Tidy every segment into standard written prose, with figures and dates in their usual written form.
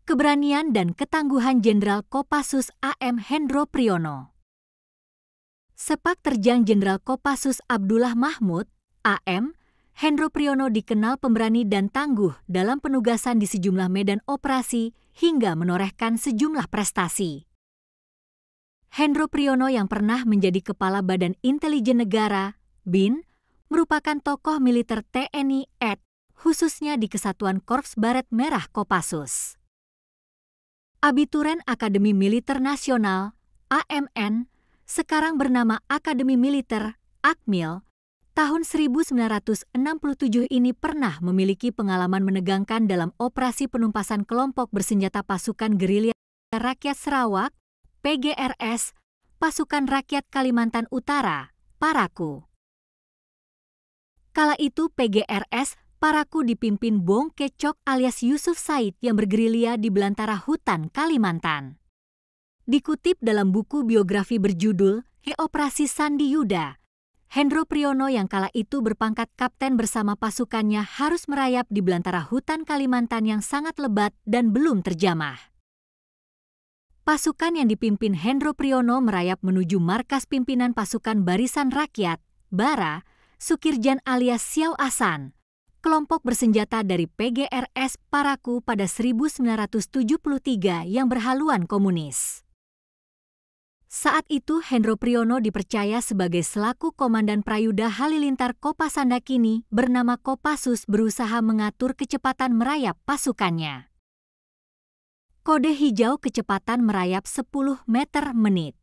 keberanian dan ketangguhan Jenderal Kopassus AM Hendro Priyono. Sepak terjang Jenderal Kopassus Abdullah Mahmud, AM, Hendro Priyono dikenal pemberani dan tangguh dalam penugasan di sejumlah medan operasi hingga menorehkan sejumlah prestasi. Hendro Priyono yang pernah menjadi Kepala Badan Intelijen Negara, BIN, merupakan tokoh militer TNI AD, khususnya di Kesatuan Korps Baret Merah Kopassus. Abituren Akademi Militer Nasional, AMN, sekarang bernama Akademi Militer, Akmil, tahun 1967 ini pernah memiliki pengalaman menegangkan dalam operasi penumpasan kelompok bersenjata pasukan gerilya rakyat Sarawak, PGRS, Pasukan Rakyat Kalimantan Utara, Paraku. Kala itu PGRS, Paraku dipimpin Bong Kecok alias Yusuf Said yang bergerilya di belantara hutan Kalimantan. Dikutip dalam buku biografi berjudul Operasi Sandi Yuda, Hendro Priyono yang kala itu berpangkat kapten bersama pasukannya harus merayap di belantara hutan Kalimantan yang sangat lebat dan belum terjamah. Pasukan yang dipimpin Hendro Priyono merayap menuju markas pimpinan pasukan Barisan Rakyat, BARA, Sukirjan alias Xiao Asan, kelompok bersenjata dari PGRS Paraku pada 1973 yang berhaluan komunis. Saat itu Hendro Priyono dipercaya sebagai selaku Komandan Prayuda Halilintar Kopasandakini bernama Kopassus berusaha mengatur kecepatan merayap pasukannya. Kode hijau kecepatan merayap 10 meter menit.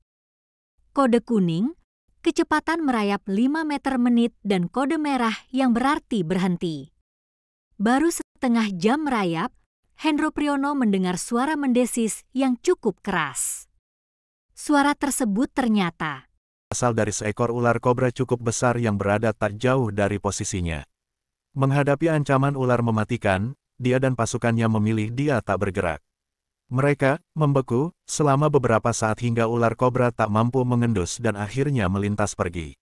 Kode kuning, kecepatan merayap 5 meter menit dan kode merah yang berarti berhenti. Baru setengah jam merayap, Hendro Priyono mendengar suara mendesis yang cukup keras. Suara tersebut ternyata berasal dari seekor ular kobra cukup besar yang berada tak jauh dari posisinya. Menghadapi ancaman ular mematikan, dia dan pasukannya memilih dia tak bergerak. Mereka membeku selama beberapa saat hingga ular kobra tak mampu mengendus dan akhirnya melintas pergi.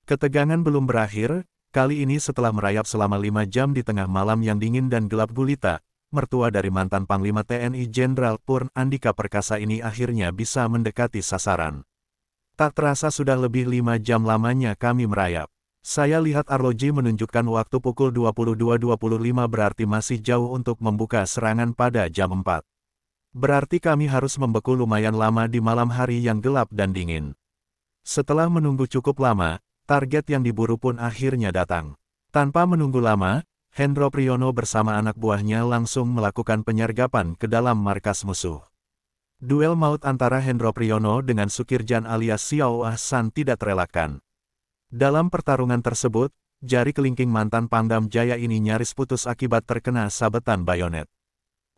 Ketegangan belum berakhir, kali ini setelah merayap selama 5 jam di tengah malam yang dingin dan gelap gulita, mertua dari mantan Panglima TNI Jenderal Purn Andika Perkasa ini akhirnya bisa mendekati sasaran. Tak terasa sudah lebih 5 jam lamanya kami merayap. Saya lihat arloji menunjukkan waktu pukul 22.25 berarti masih jauh untuk membuka serangan pada jam 4. Berarti kami harus membeku lumayan lama di malam hari yang gelap dan dingin. Setelah menunggu cukup lama, target yang diburu pun akhirnya datang. Tanpa menunggu lama, Hendro Priyono bersama anak buahnya langsung melakukan penyergapan ke dalam markas musuh. Duel maut antara Hendro Priyono dengan Sukirjan alias Xiao Ahsan tidak terelakkan. Dalam pertarungan tersebut, jari kelingking mantan Pangdam Jaya ini nyaris putus akibat terkena sabetan bayonet.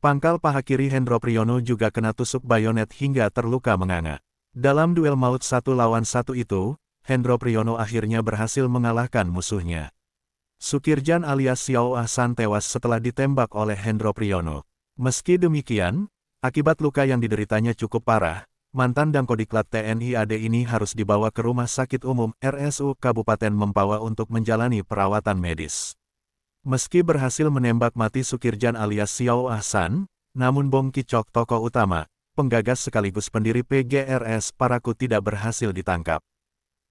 Pangkal paha kiri Hendro Priyono juga kena tusuk bayonet hingga terluka menganga. Dalam duel maut 1 lawan 1 itu, Hendro Priyono akhirnya berhasil mengalahkan musuhnya. Sukirjan alias Xiao Ahsan tewas setelah ditembak oleh Hendro Priyono. Meski demikian, akibat luka yang dideritanya cukup parah, mantan Damkodiklat TNI AD ini harus dibawa ke Rumah Sakit Umum RSU Kabupaten Mempawah untuk menjalani perawatan medis. Meski berhasil menembak mati Sukirjan alias Xiao Ahsan, namun Bong Kicok tokoh utama, penggagas sekaligus pendiri PGRS Paraku tidak berhasil ditangkap.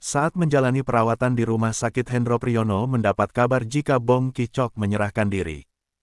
Saat menjalani perawatan di Rumah Sakit Hendro Priyono mendapat kabar jika Bong Kicok menyerahkan diri.